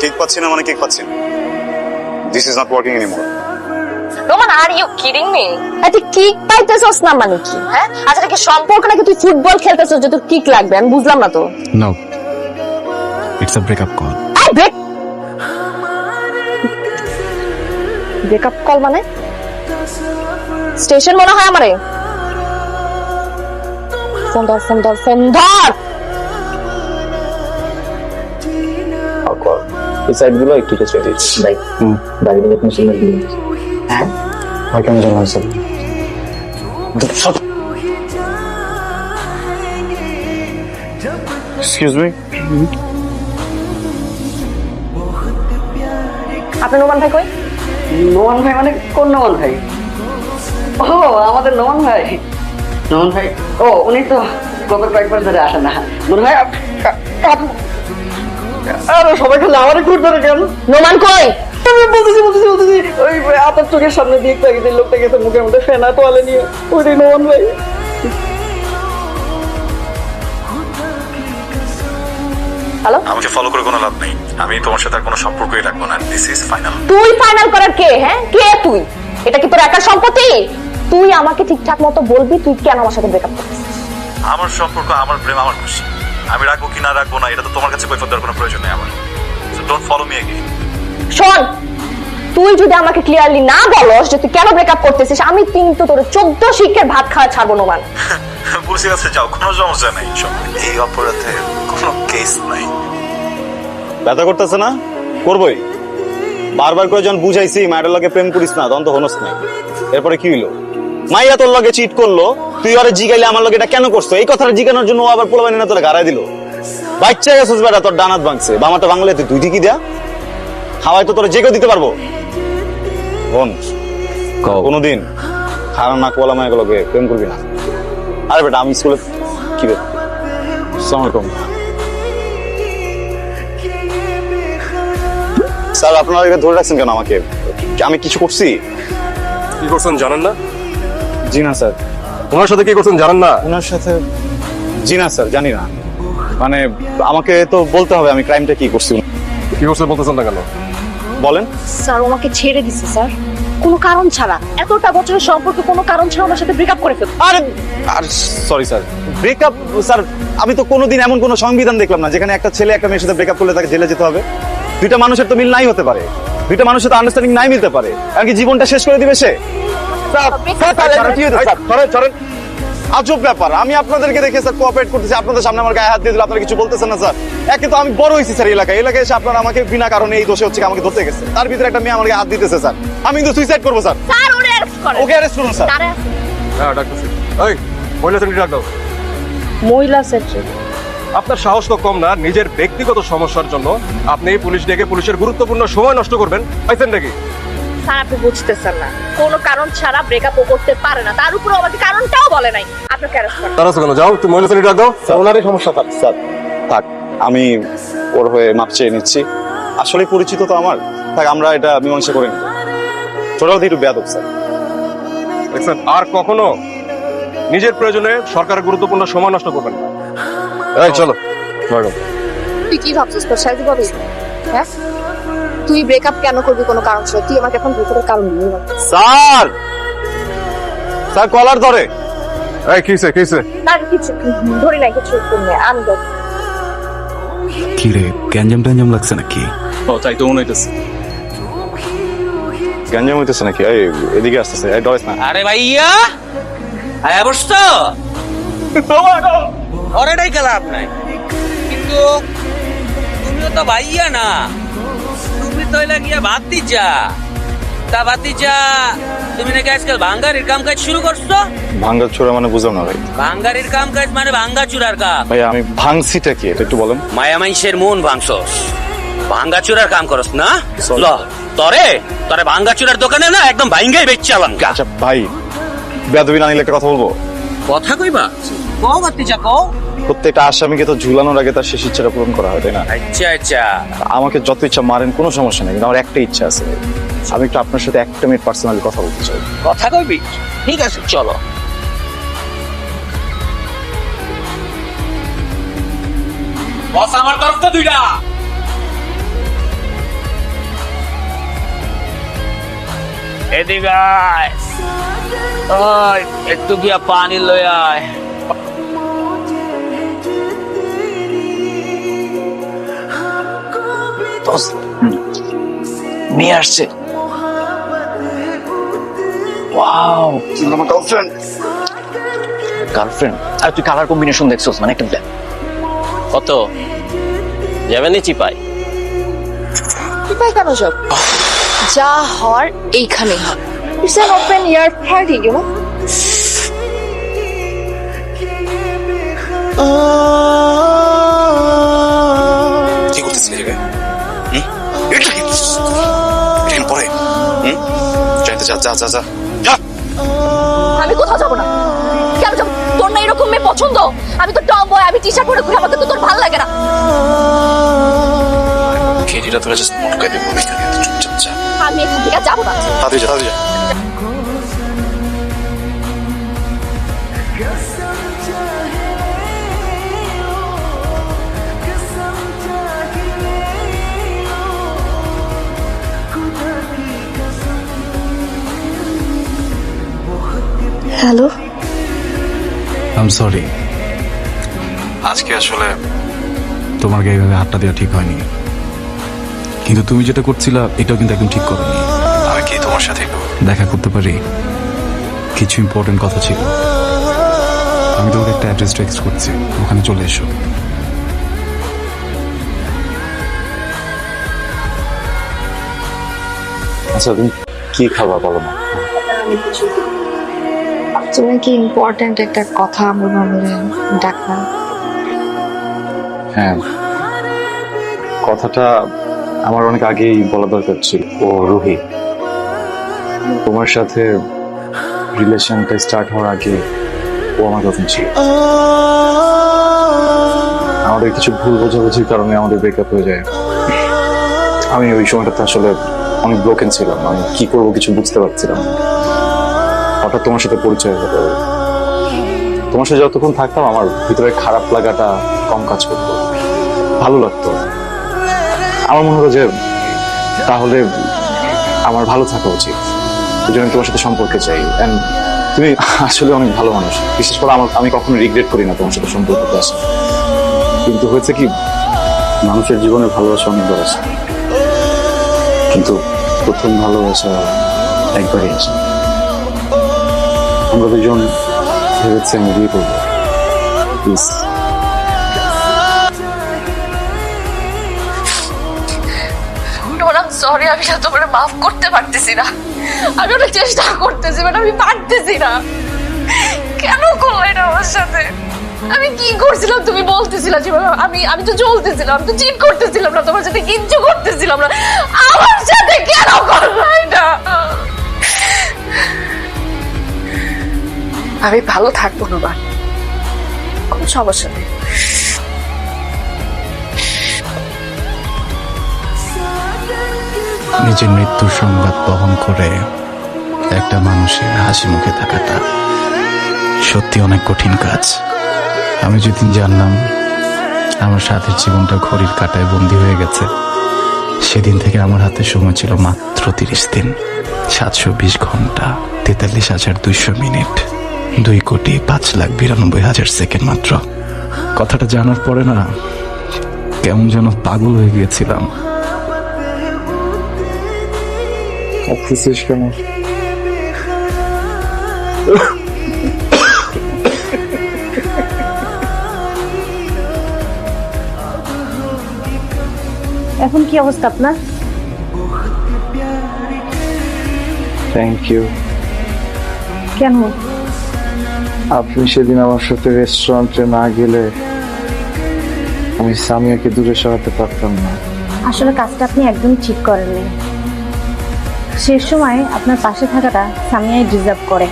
Kick পাচ্ছি না মানে কিক পাচ্ছি না। This is not working anymore. Roman, are you kidding me? তুই কিক পাইতেছস না মানে কি? হ্যাঁ, আচ্ছা এটা কি সম্পর্ক নাকি তুই ফুটবল খেলতেছস যে তোর কিক লাগবে? আমি বুঝলাম না তো। No, it's a breakup call. Breakup call মানে? স্টেশন মনে হয় আমারে। ফোন ধর, ফোন ধর, ফোন ধর। এই সাইডগুলো একটু কেটে দিচ্ছি ভাই। দাঁড়িয়ে কোনো সিগন্যাল দিন। হ্যাঁ ভাই, কেমন জানলাম স্যার? Excuse me. আপনি নোমান ভাই কই? নোমান ভাই মানে কোন নোমান ভাই? ও আমাদের নোমান ভাই। নোমান ভাই, ও উনি তো গত কয়েকবার ধরে আসেন না। মনে হয় আরে সবাই খেলে আমারই ঘুর ধরে কেন? নোমান কই? বলতেছি ওই আপনার চোখের সামনে দিয়ে একটু আগে যে লোকটা গেছে মুখের মধ্যে ফেনা তোয়ালে নিয়ে, ওইটাই নোমান ভাই। হ্যালো, আমাকে ফলো করে কোনো লাভ নেই। আমি তোমার সাথে আর কোনো সম্পর্কই রাখবো না। This is final. তুই ফাইনাল করার কে? হ্যাঁ, কে তুই? এটা কি তোর একার সম্পত্তি? তুই আমাকে ঠিকঠাক মতো বলবি তুই কেন আমার সাথে ব্রেকআপ করছিস? আমার সম্পর্ক, আমার প্রেম, আমার খুশি। আমি রাখবো কি না রাখবো না এটা তো তোমার কাছে কৈফিয়ত দেওয়ার কোনো প্রয়োজন নেই আমার। So don't follow me again. শোন, তুই যদি আমাকে ক্লিয়ারলি না বলস যে তুই কেন ব্রেকআপ করতেছিস, আমি কিন্তু তোর 14 শিখের ভাত খাওয়া ছাড়বো নোমান। পুলিশের কাছে যাও, কোনো সমস্যা নেই। এই অপরাধে কোনো কেস নাই। ব্যথা করতেছে না? করবই। বারবার করে যখন বুঝাইছি মায়ের লগে প্রেম করিস না, তখন তো হনস নাই। এরপরে কি হইলো? মাইয়া তোর লগে চিট করলো, তুই আরে জিগাইলে আমার লগে এটা কেন করছো? এই কথাটা জিগানোর জন্য ও আবার পোলাবানি না তোরা গাড়াই দিল। বাচ্চা গেছিস বেটা, তোর ডানাত ভাঙছে, বামাটা ভাঙলে তুই দুই দিকই দেয়া। হাওয়ায় তো তোরা জেগেও দিতে পারবো। বোন, কোনোদিন খারাপ না কোলা মায়ের লগে প্রেম করবি না। আরে বেটা, আমি স্কুলে কি বে? আসসালামু আলাইকুম স্যার, আপনারা এটা ধরে রাখছেন কেন আমাকে? আমি কিছু করছি? কি করছেন জানেন না? জি না স্যার। ওনার সাথে কি করছেন জানেন না? ওনার সাথে? জি না স্যার, জানি না। মানে আমাকে তো বলতে হবে আমি ক্রাইমটা কি করছি। কি করছেন বলতেছেন না কেন? বলেন। স্যার ও আমাকে ছেড়ে দিছে স্যার, কোনো কারণ ছাড়া। এতটা বছরের সম্পর্ক কোনো কারণ ছাড়া আমার সাথে ব্রেকআপ করে ফেলল। আরে আর সরি স্যার, ব্রেকআপ স্যার, আমি তো কোনোদিন এমন কোনো সংবিধান দেখলাম না যেখানে একটা ছেলে একটা মেয়ের সাথে ব্রেকআপ করলে তাকে জেলে যেতে হবে। দুইটা মানুষের তো মিল নাই হতে পারে, দুইটা মানুষের তো আন্ডারস্ট্যান্ডিং নাই মিলতে পারে। আর কি জীবনটা শেষ করে দিবে সে? আজব ব্যাপার। আমি আপনাদেরকে দেখে স্যার কোঅপারেট করতেছি, আপনাদের সামনে আমার গায়ে হাত দিয়ে দিল, আপনারা কিছু বলতেছেন না স্যার। একে তো আমি বড় হয়েছি স্যার এলাকায় এসে আপনারা আমাকে বিনা কারণে এই দোষে হচ্ছে আমাকে ধরতে গেছে। তার ভিতরে একটা মেয়ে আমার গায়ে হাত দিতেছে স্যার। আমি কিন্তু সুইসাইড করবো স্যার। স্যার ওরে অ্যারেস্ট করেন। ওকে অ্যারেস্ট করুন স্যার। হ্যাঁ ডাকতেছি। এই মহিলা সেক্রেটারি ডাক দাও। মহিলা সেক্রেটারি? আপনার সাহস তো কম না, নিজের ব্যক্তিগত সমস্যার জন্য আপনি পুলিশ ডেকে পুলিশের গুরুত্বপূর্ণ সময় নষ্ট করবেন, পাইছেন নাকি? স্যার আপনি বুঝতেছেন না, কোনো কারণ ছাড়া ব্রেকআপ করতে পারে না, তার উপর আমাকে কারণটাও বলে নাই। আপনাকে অ্যারেস্ট করেন। তারা কেন? যাও তুমি মহিলা সেক্রেটারি ডাক দাও। স্যার ওনারই সমস্যা থাক স্যার। থাক, আমি ওর হয়ে মাপ চেয়ে নিচ্ছি। আসলে পরিচিত তো আমার, থাক আমরা এটা মীমাংসা করে নিব। ছোটবেলা থেকে একটু বেয়াদব স্যার। দেখছেন, আর কখনো নিজের প্রয়োজনে সরকারের গুরুত্বপূর্ণ সময় নষ্ট করবেন না। এই চলো। তুই কি ভাবছিস তোর সাথে পাবি? হ্যাঁ, তুই ব্রেকআপ কেন করবি কোনো কারণ ছাড়া? তুই আমাকে এখন ব্রেকআপের কারণ দিয়ে বল। স্যার, স্যার কলার ধরে। এই কিসে কিসে? না কিছু ধরি নাই, কিছু করবে আমি দেখ। কি রে, গ্যাঞ্জাম ট্যাঞ্জাম লাগছে নাকি? ও তাই তো মনে হইতেছে। গ্যাঞ্জাম হইতেছে নাকি? এই এদিকে আসতেছে, এই ডরেস না। আরে ভাইয়া আয় বসতো ওরেটাই খেলা আপনার, কিন্তু তুমিও তো ভাইয়া না, তুমি তো লাগিয়া ভাতিজা। তা ভাতিজা তুমি নাকি আজকাল ভাঙ্গারির কাম কাজ শুরু করছো? ভাঙ্গা চোরা মানে বুঝলাম না ভাই। ভাঙ্গারির কাম কাজ মানে ভাঙ্গা চুরার কাম। ভাই আমি ভাঙছিটা কি এটা একটু বলেন। মায়া মাইশের মন ভাঙছস, ভাঙ্গা চুরার কাম করস না? ল তরে তরে ভাঙ্গা চুরার দোকানে না একদম ভাঙ্গাই বেচালাম। আচ্ছা ভাই, বেয়াদবি না নিলে একটা কথা বলবো? কথা কইবা? কও ভাতিজা কও। প্রত্যেকটা আসামিকে তো ঝুলানোর আগে তার শেষ ইচ্ছাটা পূরণ করা হয়, তাই না? আচ্ছা আচ্ছা, আমাকে যত ইচ্ছা মারেন, কোনো সমস্যা নেই, কিন্তু আমার একটা ইচ্ছা আছে। আমি একটু আপনার সাথে একটা মিনিট পার্সোনালি কথা বলতে চাই। কথা কইবি? ঠিক আছে চলো। বস আমার তরফ তো দুইটা। এদিকে আয়। ওই একটু গিয়া পানি লই আয়। নিয়ে আসছে। ওয়াও, আমার গার্লফ্রেন্ড। গার্লফ্রেন্ড? আর তুই কালার কম্বিনেশন দেখছস? মানে একটা কত যাবেনি চিপাই? চিপাই কেন সব? যা হওয়ার এইখানেই হয়। It's an open air party, you know. কি করতেছিস রে? পরে চাইতে যা যা যা যা যা। আমি কোথাও যাবো না। কেন যাবো? তোর না এরকম মেয়ে পছন্দ? আমি তো টম বয়, আমি টি শার্ট পরে ঘুরে, আমাকে তো তোর ভালো লাগে না। খেটিটা তোরা জাস্ট মটকাই দেবো এখানে, চুপচাপ যা। আমি এখান থেকে যাবো না। তাড়াতাড়ি যা, তাড়াতাড়ি যা। Hello, I am sorry. আজকে আসলে তোমার গায়ে এভাবে হাতটা দেওয়া ঠিক হয়নি, কিন্তু তুমি যেটা করছিলা এটাও কিন্তু একদম ঠিক করোনি। আমি কি তোমার সাথে একটু দেখা করতে পারি? কিছু ইম্পর্টেন্ট কথা ছিল। আমি তোমাকে একটা অ্যাড্রেস টেক্সট করছি, ওখানে চলে এসো। আচ্ছা তুমি কি খাবার বলো না? তুমি কি ইম্পর্টেন্ট একটা কথা বলে ডাকলাম? হ্যাঁ, কথাটা আমার অনেক আগেই বলা দরকার ছিল। ও রুহি, তোমার সাথে রিলেশনটা স্টার্ট হওয়ার আগে ও আমার যখন ছিল। আমাদের কিছু ভুল বোঝাবুঝির কারণে আমাদের ব্রেকআপ হয়ে যায়। আমি ওই সময়টাতে আসলে অনেক ব্রোকেন ছিলাম, আমি কি করবো কিছু বুঝতে পারছিলাম না। হঠাৎ তোমার সাথে পরিচয় হলো। তোমার সাথে যতক্ষণ থাকতাম আমার ভিতরে খারাপ লাগাটা কম কাজ করতো, ভালো লাগতো। আমার মনে হলো যে তাহলে আমার ভালো থাকা উচিত, এই জন্য তোমার সাথে সম্পর্কে চাই। এন্ড তুমি আসলে অনেক ভালো মানুষ, বিশেষ করে আমি কখনো রিগ্রেট করি না তোমার সাথে সম্পর্কতে আসা। কিন্তু হয়েছে কি, মানুষের জীবনে ভালোবাসা অনেকবার আসে, কিন্তু প্রথম ভালোবাসা একবারই আসে। আমরা দুজন ভেবেছি আমি বিয়ে করবো। প্লিজ সরি, আমি না তোমার মাফ করতে পারতেছি না। আমি অনেক চেষ্টা করতেছি, বাট আমি পারতেছি না। কেন করলো এটা আমার সাথে? আমি কি করছিলাম তুমি বলতেছিলা যে আমি তো চলতেছিলাম, আমি তো চিট করতেছিলাম না, তোমার সাথে কিচ্ছু করতেছিলাম না। আমার সাথে কেন করলো এটা? আমি ভালো থাকবো না, কোনো সমস্যা নেই। নিজের মৃত্যুর সংবাদ বহন করে একটা মানুষের হাসি মুখে থাকাটা সত্যি অনেক কঠিন কাজ। আমি যেদিন জানলাম আমার সাথের জীবনটা ঘড়ির কাঁটায় বন্দী হয়ে গেছে, সেদিন থেকে আমার হাতে সময় ছিল মাত্র 30 দিন, 720 ঘন্টা, 43,200 মিনিট, 2,05,92,000 সেকেন্ড মাত্র। কথাটা জানার পরে না কেমন যেন পাগল হয়ে গিয়েছিলাম। কাঁদতেছিস কেন? এখন কি অবস্থা আপনার? Thank you. কেন? আপনি সেদিন আমার সাথে রেস্টুরেন্টে না গেলে আমি সামিয়াকে দূরে সরাতে পারতাম না। আসলে কাজটা আপনি একদম ঠিক করেননি। শেষ সময় আপনার পাশে থাকাটা সামিয়াই ডিজার্ভ করে।